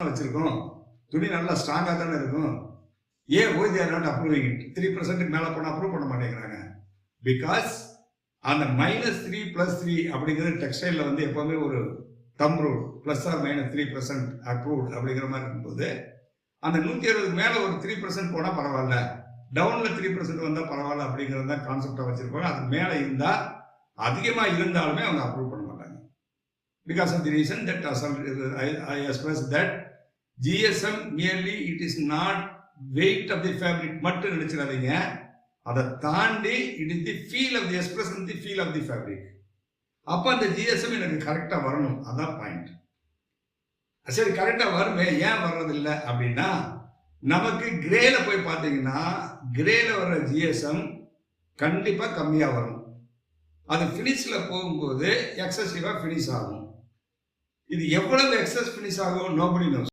வச்சிருக்கோம், துணி நல்லா ஸ்ட்ராங்காக தானே இருக்கும், ஏன் ஓய் தேர் நாட் அப்ரூவிங் இட்? 3% மேலே போனால் அப்ரூவ் பண்ண மாட்டேங்கிறாங்க. பிகாஸ் அந்த -3 + 3 அப்படிங்கிறது டெக்ஸ்டைலில் வந்து எப்போவுமே ஒரு தம் ரூல், +or-3% அப்ரூவ்ட் அப்படிங்கிற மாதிரி இருக்கும்போது அந்த 160 மேலே ஒரு 3% போனால் பரவாயில்ல, டவுனில் 3% வந்தால் பரவாயில்ல அப்படிங்கிறது தான் கான்செப்டாக வச்சுருப்பாங்க. அது மேலே இருந்தால், அதிகமாக இருந்தாலுமே அவங்க அப்ரூவ் பண்ண மாட்டாங்க. Because of the reason that I expressed that GSM merely it is not weight of the fabric மட்டும் நினைச்சிடாதீங்க, அதை தாண்டி it is the feel of the expression, the feel of the fabric. அப்போ அந்த GSM எனக்கு கரெக்டாக வரணும், அதான் பாயிண்ட். சரி, கரெக்டாக வருமே, ஏன் வர்றதில்லை அப்படின்னா, நமக்கு கிரேல போய் பார்த்தீங்கன்னா கிரேல வர்ற GSM கண்டிப்பாக கம்மியாக வரும். அது ஃபினிஷில் போகும்போது எக்ஸசிவாக ஃபினிஷ் ஆகும். இது எவ்வளவு எக்ஸஸ் ஃபினிஷ் ஆகும், நோபடி நோஸ்.